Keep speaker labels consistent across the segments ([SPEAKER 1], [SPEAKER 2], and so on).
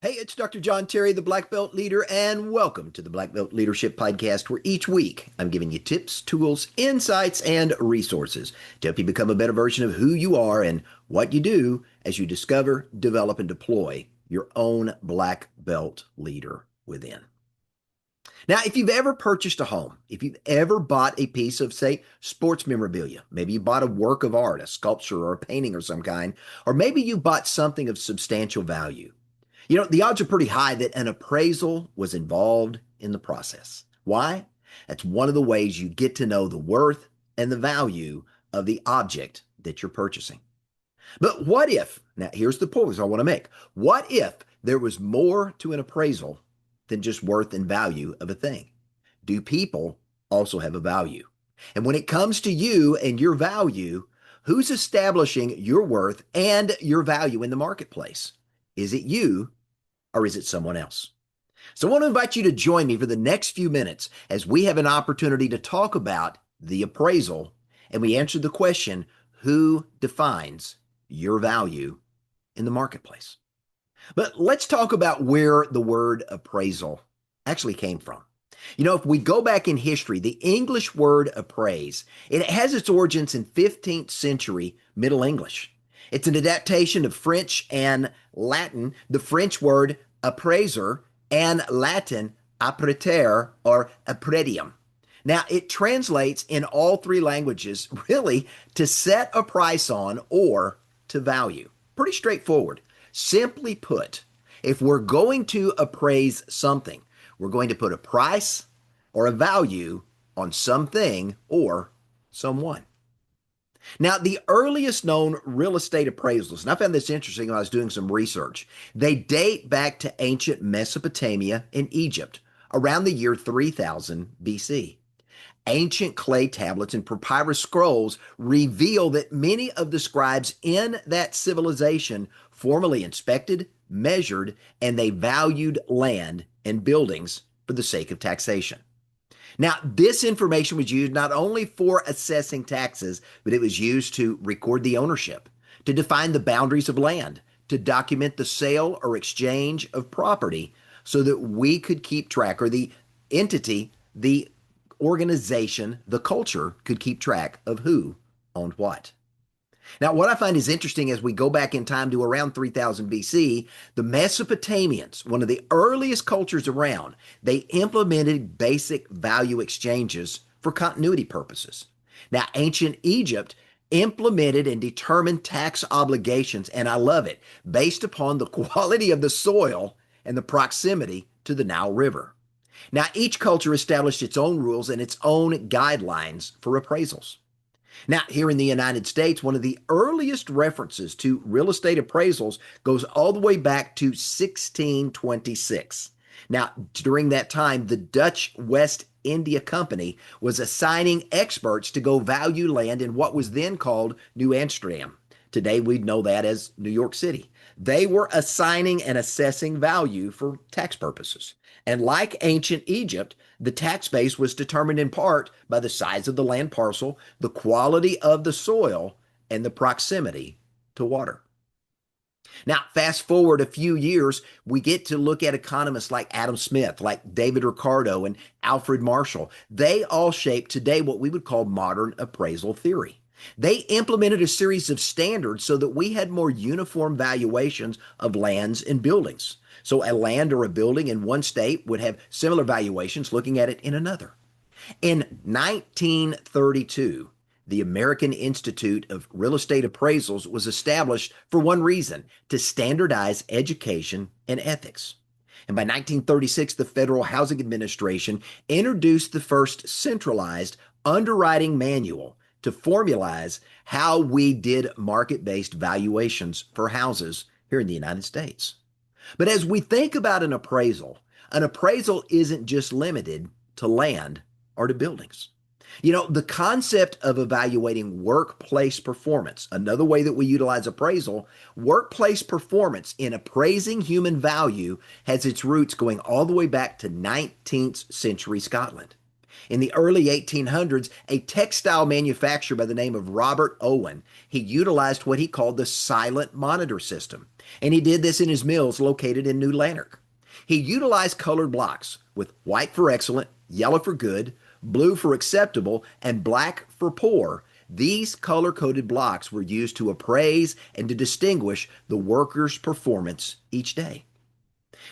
[SPEAKER 1] Hey, it's Dr. John Terry, the Black Belt Leader, and welcome to the Black Belt Leadership Podcast, where each week I'm giving you tips, tools, insights, and resources to help you become a better version of who you are and what you do as you discover, develop, and deploy your own Black Belt leader within. Now, if you've ever purchased a home, if you've ever bought a piece of, say, sports memorabilia, maybe you bought a work of art, a sculpture or a painting or some kind, or maybe you bought something of substantial value. The odds are pretty high that an appraisal was involved in the process. Why? That's one of the ways you get to know the worth and the value of the object that you're purchasing. But what if, now here's the point I want to make. What if there was more to an appraisal than just worth and value of a thing? Do people also have a value? And when it comes to you and your value, who's establishing your worth and your value in the marketplace? Is it you or is it someone else? So I want to invite you to join me for the next few minutes as we have an opportunity to talk about the appraisal and we answer the question, who defines your value in the marketplace? But let's talk about where the word appraisal actually came from. If we go back in history, the English word appraise, it has its origins in 15th century Middle English. It's an adaptation of French and Latin, the French word appraiser and Latin appraeter or appretium. Now, it translates in all three languages really to set a price on or to value. Pretty straightforward. Simply put, if we're going to appraise something, we're going to put a price or a value on something or someone. Now, the earliest known real estate appraisals, and I found this interesting when I was doing some research, they date back to ancient Mesopotamia and Egypt around the year 3000 BC. Ancient clay tablets and papyrus scrolls reveal that many of the scribes in that civilization formally inspected, measured, and they valued land and buildings for the sake of taxation. Now, this information was used not only for assessing taxes, but it was used to record the ownership, to define the boundaries of land, to document the sale or exchange of property so that we could keep track, or the entity, the organization, the culture could keep track of who owned what. Now, what I find is interesting as we go back in time to around 3000 BC, the Mesopotamians, one of the earliest cultures around, they implemented basic value exchanges for continuity purposes. Now, ancient Egypt implemented and determined tax obligations, and I love it, based upon the quality of the soil and the proximity to the Nile River. Now, each culture established its own rules and its own guidelines for appraisals. Now, here in the United States, one of the earliest references to real estate appraisals goes all the way back to 1626. Now, during that time, the Dutch West India Company was assigning experts to go value land in what was then called New Amsterdam. Today, we'd know that as New York City. They were assigning and assessing value for tax purposes. And like ancient Egypt, the tax base was determined in part by the size of the land parcel, the quality of the soil, and the proximity to water. Now, fast forward a few years, we get to look at economists like Adam Smith, like David Ricardo, and Alfred Marshall. They all shaped today what we would call modern appraisal theory. They implemented a series of standards so that we had more uniform valuations of lands and buildings. So a land or a building in one state would have similar valuations looking at it in another. In 1932, the American Institute of Real Estate Appraisals was established for one reason, to standardize education and ethics. And by 1936, the Federal Housing Administration introduced the first centralized underwriting manual to formalize how we did market-based valuations for houses here in the United States. But as we think about an appraisal isn't just limited to land or to buildings. The concept of evaluating workplace performance, another way that we utilize appraisal, workplace performance in appraising human value has its roots going all the way back to 19th century Scotland. In the early 1800s, a textile manufacturer by the name of Robert Owen, he utilized what he called the silent monitor system, and he did this in his mills located in New Lanark. He utilized colored blocks with white for excellent, yellow for good, blue for acceptable, and black for poor. These color-coded blocks were used to appraise and to distinguish the worker's performance each day.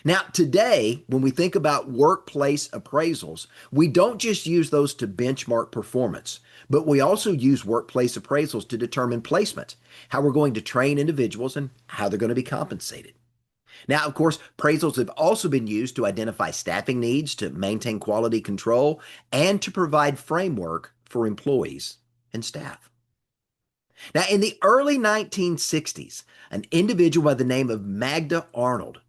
[SPEAKER 1] Now, today, when we think about workplace appraisals, we don't just use those to benchmark performance, but we also use workplace appraisals to determine placement, how we're going to train individuals, and how they're going to be compensated. Now, of course, appraisals have also been used to identify staffing needs, to maintain quality control, and to provide framework for employees and staff. Now, in the early 1960s, an individual by the name of Magda Arnold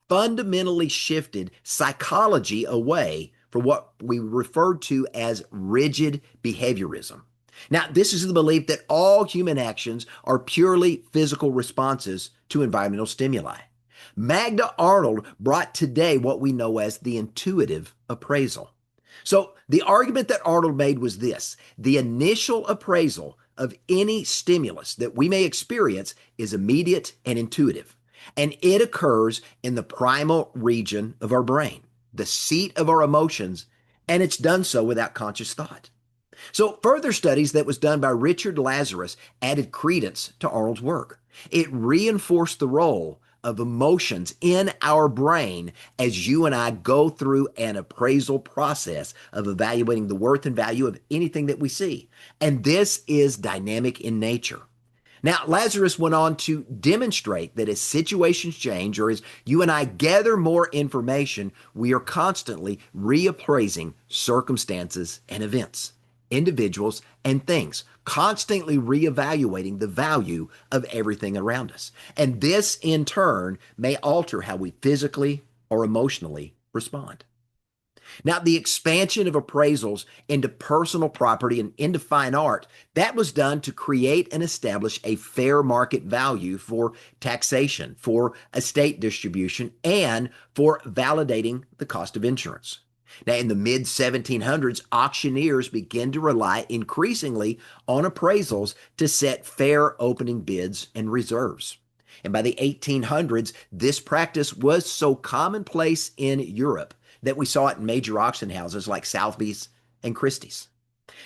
[SPEAKER 1] fundamentally shifted psychology away from what we referred to as rigid behaviorism. Now, this is the belief that all human actions are purely physical responses to environmental stimuli. Magda Arnold brought today what we know as the intuitive appraisal. So the argument that Arnold made was this: the initial appraisal of any stimulus that we may experience is immediate and intuitive, and it occurs in the primal region of our brain, the seat of our emotions, and it's done so without conscious thought. So further studies that was done by Richard Lazarus added credence to Arnold's work. It reinforced the role of emotions in our brain as you and I go through an appraisal process of evaluating the worth and value of anything that we see. And this is dynamic in nature. Now, Lazarus went on to demonstrate that as situations change, or as you and I gather more information, we are constantly reappraising circumstances and events, individuals and things, constantly reevaluating the value of everything around us. And this, in turn, may alter how we physically or emotionally respond. Now, the expansion of appraisals into personal property and into fine art, that was done to create and establish a fair market value for taxation, for estate distribution, and for validating the cost of insurance. Now, in the mid 1700s, auctioneers began to rely increasingly on appraisals to set fair opening bids and reserves. And by the 1800s, this practice was so commonplace in Europe that we saw it in major auction houses like Sotheby's and Christie's.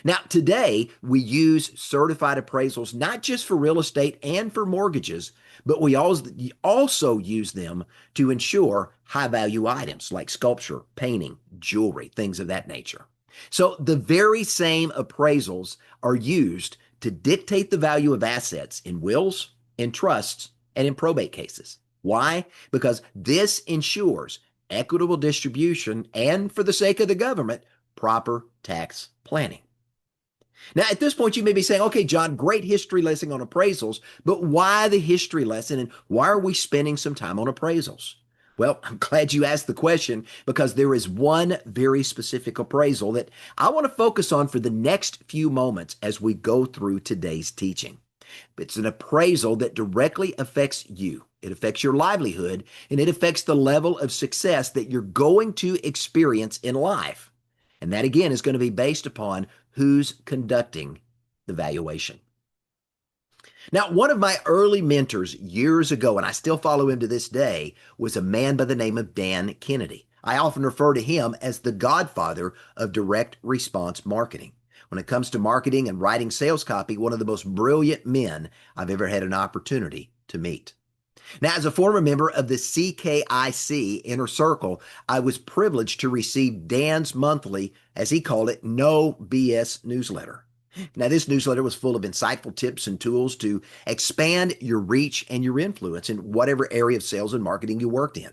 [SPEAKER 1] Now, today, we use certified appraisals not just for real estate and for mortgages, but we also use them to insure high-value items like sculpture, painting, jewelry, things of that nature. So the very same appraisals are used to dictate the value of assets in wills, in trusts, and in probate cases. Why? Because this ensures equitable distribution and, for the sake of the government, proper tax planning. Now, at this point, you may be saying, okay, John, great history lesson on appraisals, but why the history lesson and why are we spending some time on appraisals? Well, I'm glad you asked the question because there is one very specific appraisal that I want to focus on for the next few moments as we go through today's teaching. It's an appraisal that directly affects you. It affects your livelihood, and it affects the level of success that you're going to experience in life. And that, again, is going to be based upon who's conducting the valuation. Now, one of my early mentors years ago, and I still follow him to this day, was a man by the name of Dan Kennedy. I often refer to him as the godfather of direct response marketing. When it comes to marketing and writing sales copy, one of the most brilliant men I've ever had an opportunity to meet. Now, as a former member of the CKIC Inner Circle, I was privileged to receive Dan's monthly, as he called it, No BS newsletter. Now, this newsletter was full of insightful tips and tools to expand your reach and your influence in whatever area of sales and marketing you worked in.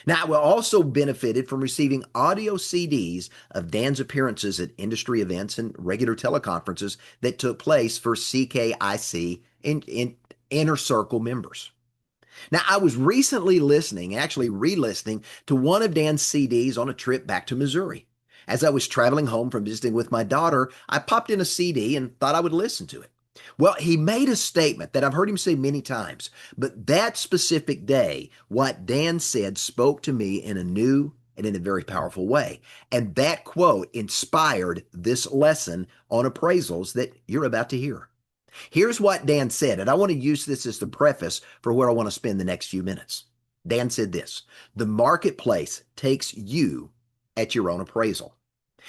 [SPEAKER 1] Now, I also benefited from receiving audio CDs of Dan's appearances at industry events and regular teleconferences that took place for CKIC in Inner Circle members. Now, I was recently listening, actually re-listening to one of Dan's CDs on a trip back to Missouri. As I was traveling home from visiting with my daughter, I popped in a CD and thought I would listen to it. Well, he made a statement that I've heard him say many times, but that specific day, what Dan said spoke to me in a new and in a very powerful way. And that quote inspired this lesson on appraisals that you're about to hear. Here's what Dan said, and I want to use this as the preface for where I want to spend the next few minutes. Dan said this: the marketplace takes you at your own appraisal.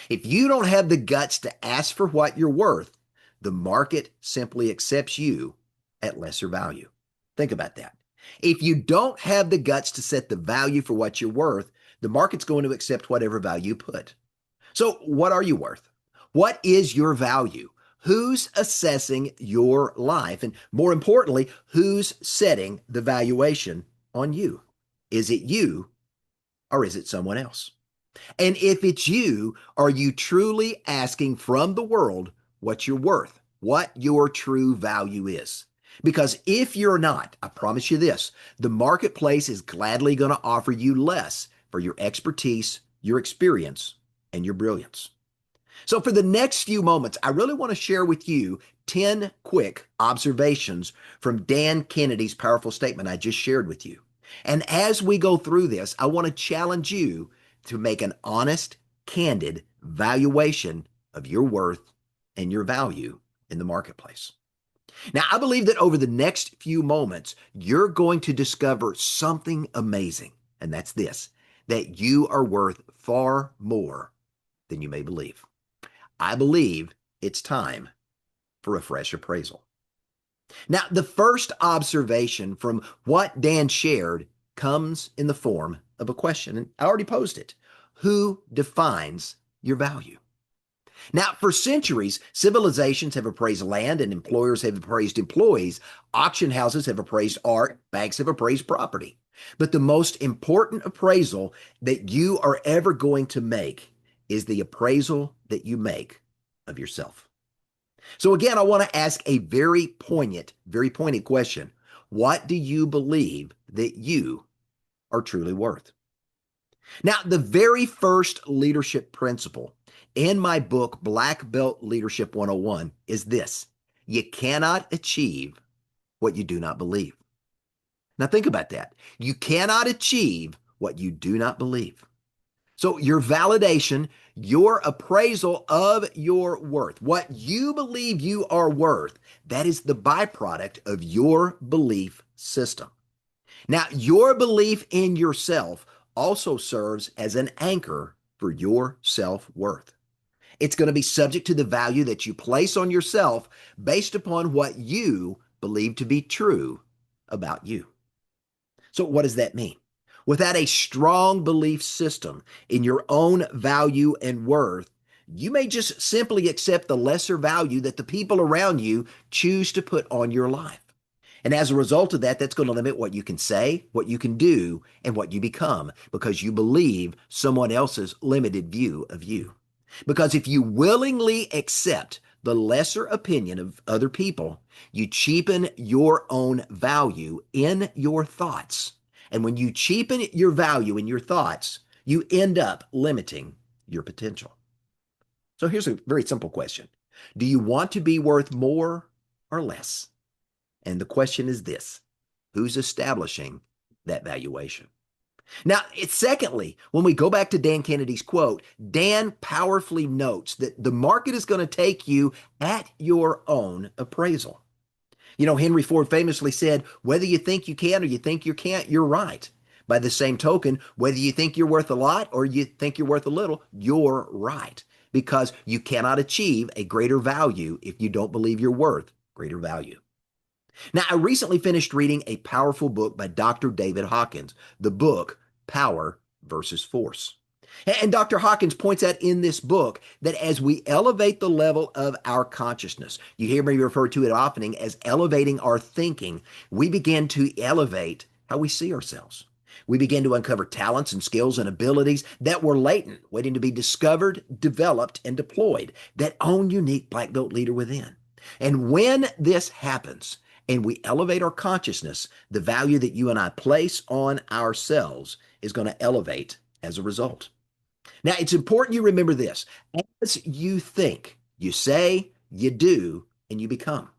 [SPEAKER 1] If you don't have the guts to ask for what you're worth, the market simply accepts you at lesser value. Think about that. If you don't have the guts to set the value for what you're worth, the market's going to accept whatever value you put. So, what are you worth? What is your value? Who's assessing your life? And more importantly, who's setting the valuation on you? Is it you or is it someone else? And if it's you, are you truly asking from the world what you're worth, what your true value is? Because if you're not, I promise you this, the marketplace is gladly going to offer you less for your expertise, your experience, and your brilliance. So for the next few moments, I really want to share with you 10 quick observations from Dan Kennedy's powerful statement I just shared with you. And as we go through this, I want to challenge you to make an honest, candid valuation of your worth and your value in the marketplace. Now, I believe that over the next few moments, you're going to discover something amazing, and that's this, that you are worth far more than you may believe. I believe it's time for a fresh appraisal. Now, the first observation from what Dan shared comes in the form of a question, and I already posed it. Who defines your value? Now, for centuries, civilizations have appraised land and employers have appraised employees. Auction houses have appraised art. Banks have appraised property. But the most important appraisal that you are ever going to make is the appraisal that you make of yourself. So again, I want to ask a very poignant question. What do you believe that you are truly worth? Now, the very first leadership principle in my book, Black Belt Leadership 101, is this: you cannot achieve what you do not believe. Now, think about that. You cannot achieve what you do not believe. So your validation, your appraisal of your worth, what you believe you are worth, that is the byproduct of your belief system. Now, your belief in yourself also serves as an anchor for your self-worth. It's going to be subject to the value that you place on yourself based upon what you believe to be true about you. So what does that mean? Without a strong belief system in your own value and worth, you may just simply accept the lesser value that the people around you choose to put on your life. And as a result of that, that's going to limit what you can say, what you can do, and what you become, because you believe someone else's limited view of you. Because if you willingly accept the lesser opinion of other people, you cheapen your own value in your thoughts. And when you cheapen your value in your thoughts, you end up limiting your potential. So here's a very simple question. Do you want to be worth more or less? And the question is this: who's establishing that valuation? Now, secondly, when we go back to Dan Kennedy's quote, Dan powerfully notes that the market is going to take you at your own appraisal. You know, Henry Ford famously said, whether you think you can or you think you can't, you're right. By the same token, whether you think you're worth a lot or you think you're worth a little, you're right. Because you cannot achieve a greater value if you don't believe you're worth greater value. Now, I recently finished reading a powerful book by Dr. David Hawkins, the book Power versus Force. And Dr. Hawkins points out in this book that as we elevate the level of our consciousness, you hear me refer to it often as elevating our thinking, we begin to elevate how we see ourselves. We begin to uncover talents and skills and abilities that were latent, waiting to be discovered, developed, and deployed, that own unique black belt leader within. And when this happens, and we elevate our consciousness, the value that you and I place on ourselves is going to elevate as a result. Now, it's important you remember this. As you think, you say, you do, and you become.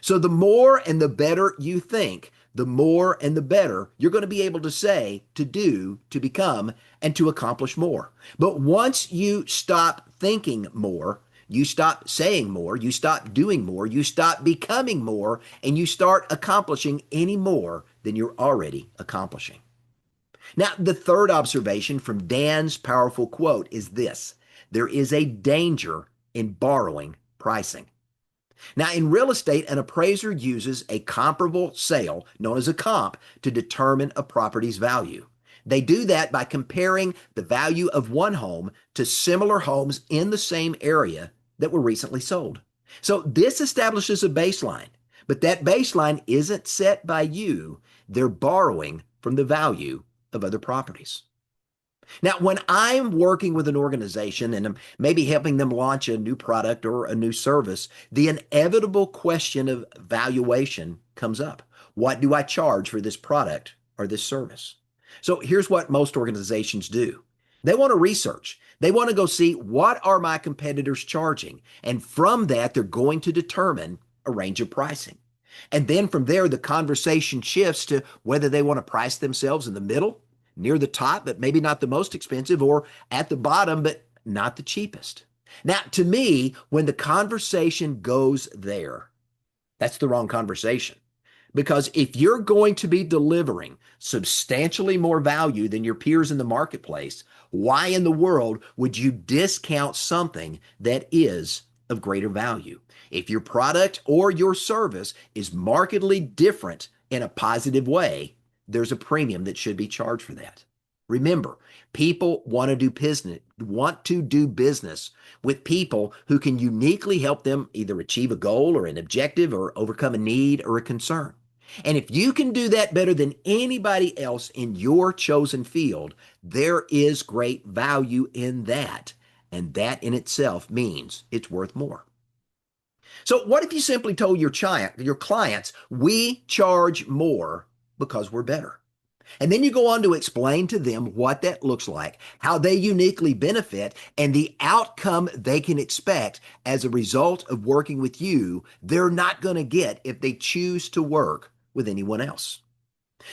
[SPEAKER 1] So the more and the better you think, the more and the better you're going to be able to say, to do, to become, and to accomplish more. But once you stop thinking more, you stop saying more, you stop doing more, you stop becoming more, and you start accomplishing any more than you're already accomplishing. Now, the third observation from Dan's powerful quote is this: there is a danger in borrowing pricing. Now, in real estate, an appraiser uses a comparable sale, known as a comp, to determine a property's value. They do that by comparing the value of one home to similar homes in the same area that were recently sold. So this establishes a baseline, but that baseline isn't set by you. They're borrowing from the value of other properties. Now, when I'm working with an organization and I'm maybe helping them launch a new product or a new service, the inevitable question of valuation comes up. What do I charge for this product or this service? So here's what most organizations do. They want to research. They want to go see, what are my competitors charging? And from that, they're going to determine a range of pricing. And then from there, the conversation shifts to whether they want to price themselves in the middle, near the top, but maybe not the most expensive, or at the bottom, but not the cheapest. Now, to me, when the conversation goes there, that's the wrong conversation. Because if you're going to be delivering substantially more value than your peers in the marketplace, why in the world would you discount something that is of greater value? If your product or your service is markedly different in a positive way, there's a premium that should be charged for that. Remember, people want to do business with people who can uniquely help them either achieve a goal or an objective or overcome a need or a concern. And if you can do that better than anybody else in your chosen field, there is great value in that. And that in itself means it's worth more. So what if you simply told your clients, we charge more because we're better? And then you go on to explain to them what that looks like, how they uniquely benefit, and the outcome they can expect as a result of working with you they're not going to get if they choose to work with anyone else.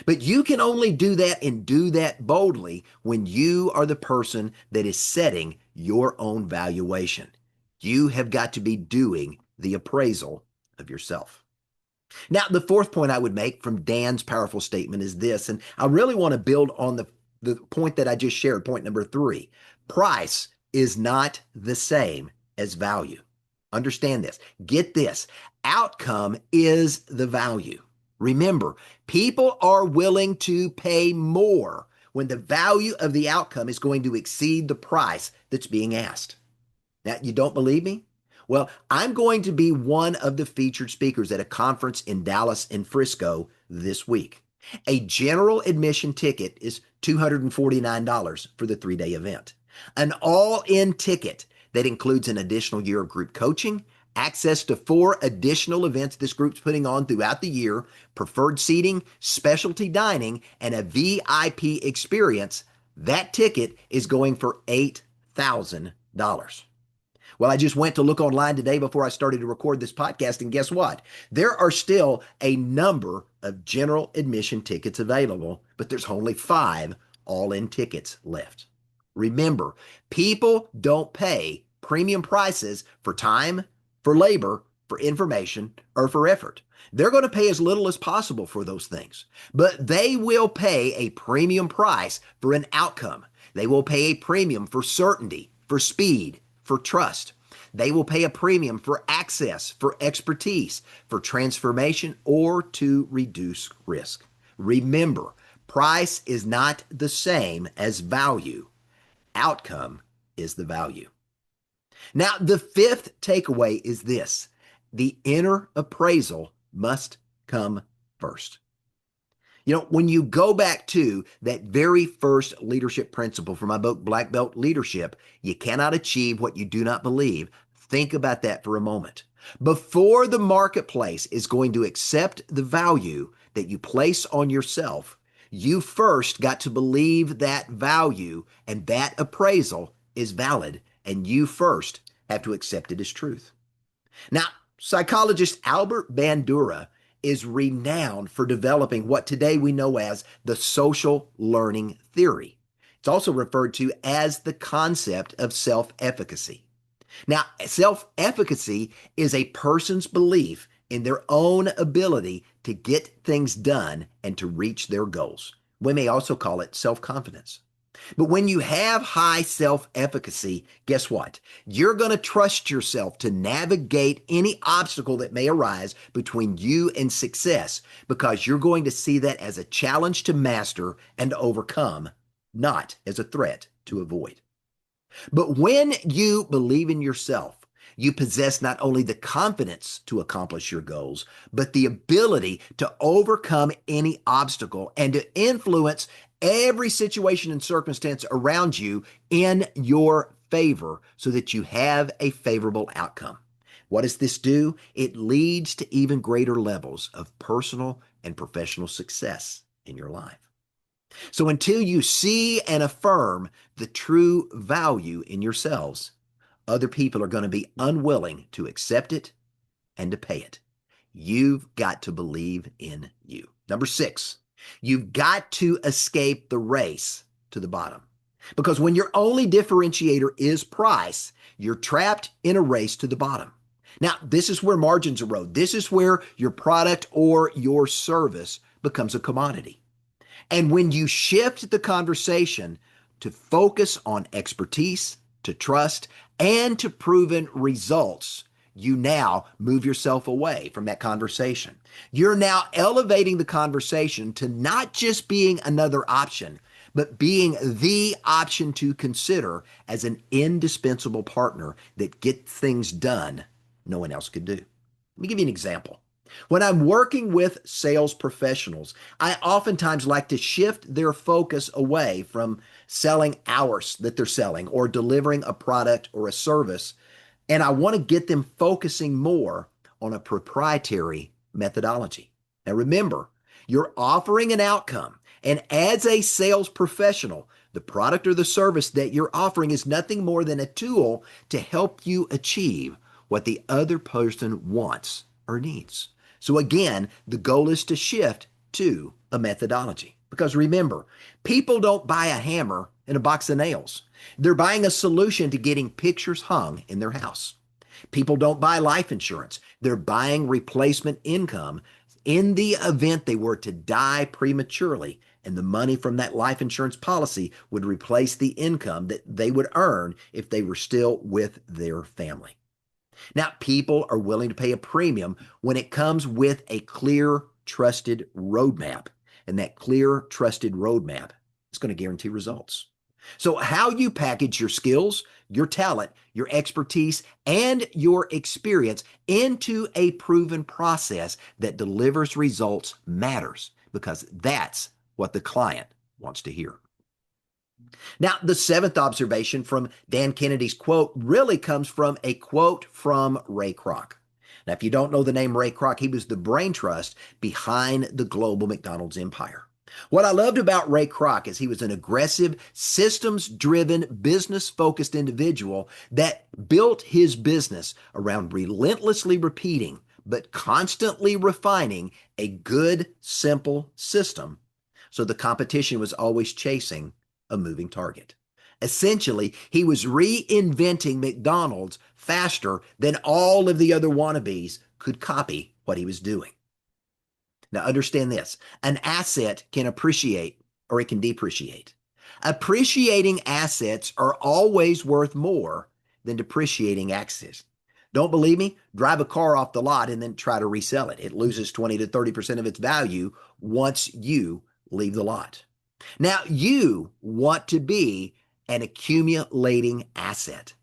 [SPEAKER 1] But you can only do that and do that boldly when you are the person that is setting your own valuation. You have got to be doing the appraisal of yourself. Now, the fourth point I would make from Dan's powerful statement is this, and I really want to build on the point that I just shared, point number 3. Price is not the same as value. Understand this. Get this. Outcome is the value. Remember, people are willing to pay more when the value of the outcome is going to exceed the price that's being asked. Now, you don't believe me? Well, I'm going to be one of the featured speakers at a conference in Dallas and Frisco this week. A general admission ticket is $249 for the 3-day event. An all-in ticket that includes an additional year of group coaching, access to 4 additional events this group's putting on throughout the year, preferred seating, specialty dining, and a VIP experience. That ticket is going for $8,000. Well, I just went to look online today before I started to record this podcast, and guess what? There are still a number of general admission tickets available, but there's only 5 all-in tickets left. Remember, people don't pay premium prices for time, for labor, for information, or for effort. They're going to pay as little as possible for those things, but they will pay a premium price for an outcome. They will pay a premium for certainty, for speed, for trust. They will pay a premium for access, for expertise, for transformation, or to reduce risk. Remember, price is not the same as value. Outcome is the value. Now, the 5th takeaway is this: the inner appraisal must come first. When you go back to that very first leadership principle from my book, Black Belt Leadership, you cannot achieve what you do not believe. Think about that for a moment. Before the marketplace is going to accept the value that you place on yourself, you first got to believe that value and that appraisal is valid, and you first have to accept it as truth. Now, psychologist Albert Bandura is renowned for developing what today we know as the social learning theory. It's also referred to as the concept of self-efficacy. Now, self-efficacy is a person's belief in their own ability to get things done and to reach their goals. We may also call it self-confidence. But when you have high self-efficacy, guess what? You're going to trust yourself to navigate any obstacle that may arise between you and success because you're going to see that as a challenge to master and overcome, not as a threat to avoid. But when you believe in yourself, you possess not only the confidence to accomplish your goals, but the ability to overcome any obstacle and to influence every situation and circumstance around you in your favor so that you have a favorable outcome. What does this do? It leads to even greater levels of personal and professional success in your life. So until you see and affirm the true value in yourselves, other people are going to be unwilling to accept it and to pay it. You've got to believe in you. Number 6, you've got to escape the race to the bottom. Because when your only differentiator is price, you're trapped in a race to the bottom. Now, this is where margins erode. This is where your product or your service becomes a commodity. And when you shift the conversation to focus on expertise, to trust, and to proven results, you now move yourself away from that conversation. You're now elevating the conversation to not just being another option, but being the option to consider as an indispensable partner that gets things done no one else could do. Let me give you an example. When I'm working with sales professionals, I oftentimes like to shift their focus away from selling hours that they're selling or delivering a product or a service, and I want to get them focusing more on a proprietary methodology. Now remember, you're offering an outcome, and as a sales professional, the product or the service that you're offering is nothing more than a tool to help you achieve what the other person wants or needs. So again, the goal is to shift to a methodology. Because remember, people don't buy a hammer and a box of nails. They're buying a solution to getting pictures hung in their house. People don't buy life insurance. They're buying replacement income in the event they were to die prematurely, and the money from that life insurance policy would replace the income that they would earn if they were still with their family. Now, people are willing to pay a premium when it comes with a clear, trusted roadmap. And that clear, trusted roadmap is going to guarantee results. So how you package your skills, your talent, your expertise, and your experience into a proven process that delivers results matters, because that's what the client wants to hear. Now, the 7th observation from Dan Kennedy's quote really comes from a quote from Ray Kroc. Now, if you don't know the name Ray Kroc, he was the brain trust behind the global McDonald's empire. What I loved about Ray Kroc is he was an aggressive, systems-driven, business-focused individual that built his business around relentlessly repeating but constantly refining a good, simple system, so the competition was always chasing a moving target. Essentially, he was reinventing McDonald's faster than all of the other wannabes could copy what he was doing. Now understand this, an asset can appreciate or it can depreciate. Appreciating assets are always worth more than depreciating assets. Don't believe me? Drive a car off the lot and then try to resell it. It loses 20 to 30% of its value once you leave the lot. Now, you want to be an accumulating asset.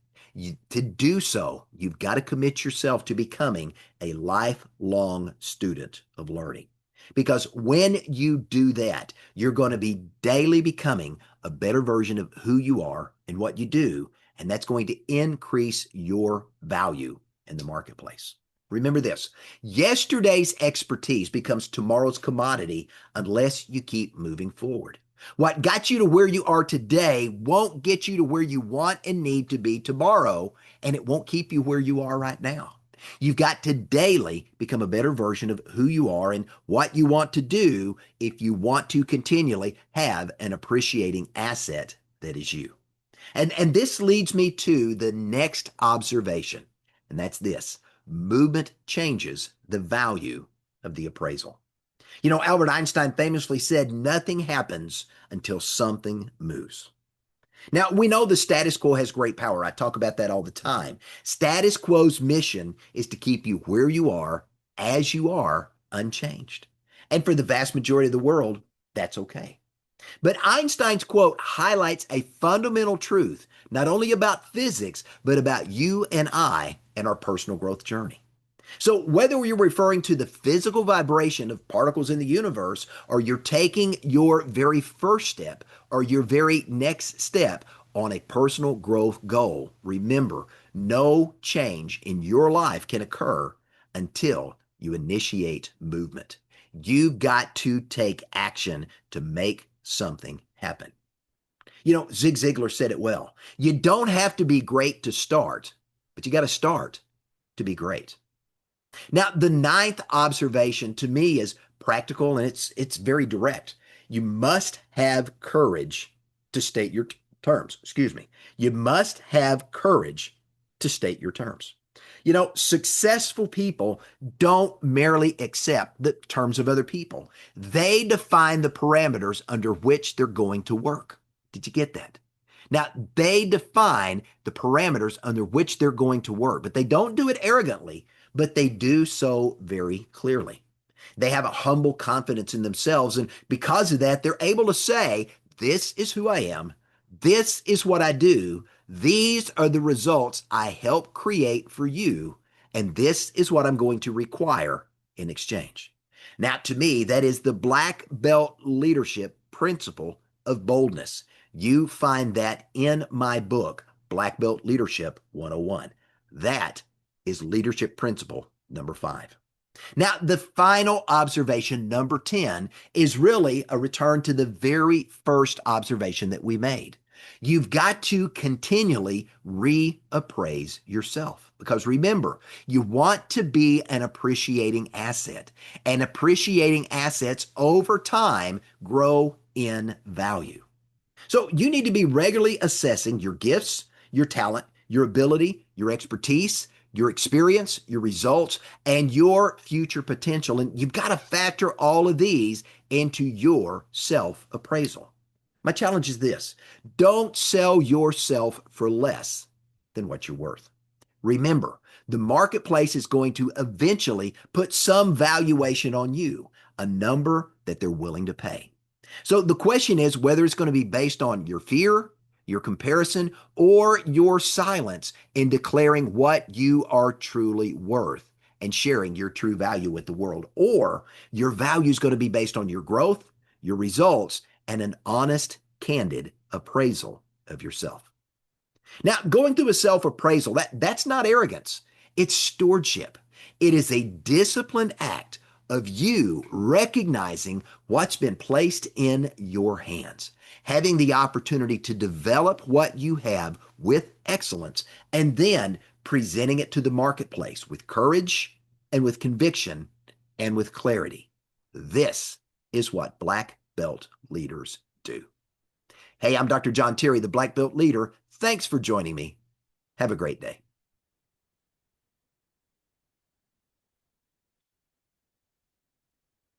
[SPEAKER 1] To do so, you've got to commit yourself to becoming a lifelong student of learning. Because when you do that, you're going to be daily becoming a better version of who you are and what you do, and that's going to increase your value in the marketplace. Remember this, yesterday's expertise becomes tomorrow's commodity unless you keep moving forward. What got you to where you are today won't get you to where you want and need to be tomorrow, and it won't keep you where you are right now. You've got to daily become a better version of who you are and what you want to do if you want to continually have an appreciating asset that is you. And this leads me to the next observation, and that's this: movement changes the value of the appraisal. You know, Albert Einstein famously said, nothing happens until something moves. Now, we know the status quo has great power. I talk about that all the time. Status quo's mission is to keep you where you are, as you are, unchanged. And for the vast majority of the world, that's okay. But Einstein's quote highlights a fundamental truth, not only about physics, but about you and I and our personal growth journey. So whether you're referring to the physical vibration of particles in the universe, or you're taking your very first step or your very next step on a personal growth goal, remember, no change in your life can occur until you initiate movement. You've got to take action to make something happen. You know, Zig Ziglar said it well. You don't have to be great to start, but you got to start to be great. Now, the ninth observation to me is practical, and it's very direct. You must have courage to state your terms. Excuse me. You must have courage to state your terms. You know, successful people don't merely accept the terms of other people. They define the parameters under which they're going to work. Did you get that? Now, they define the parameters under which they're going to work, but they don't do it arrogantly, but they do so very clearly. They have a humble confidence in themselves, and because of that, they're able to say, this is who I am, this is what I do, these are the results I help create for you, and this is what I'm going to require in exchange. Now, to me, that is the black belt leadership principle of boldness. You find that in my book, Black Belt Leadership 101. That is leadership principle number 5. Now, the final observation, number 10, is really a return to the very first observation that we made. You've got to continually reappraise yourself, because remember, you want to be an appreciating asset, and appreciating assets over time grow in value. So you need to be regularly assessing your gifts, your talent, your ability, your expertise, your experience, your results, and your future potential. And you've got to factor all of these into your self-appraisal. My challenge is this: don't sell yourself for less than what you're worth. Remember, the marketplace is going to eventually put some valuation on you, a number that they're willing to pay. So the question is whether it's going to be based on your fear, your comparison, or your silence in declaring what you are truly worth and sharing your true value with the world, or your value is going to be based on your growth, your results, and an honest, candid appraisal of yourself. Now, going through a self-appraisal, that's not arrogance. It's stewardship. It is a disciplined act of you recognizing what's been placed in your hands, having the opportunity to develop what you have with excellence, and then presenting it to the marketplace with courage and with conviction and with clarity. This is what black belt leaders do. Hey, I'm Dr. John Terry, the Black Belt Leader. Thanks for joining me. Have a great day.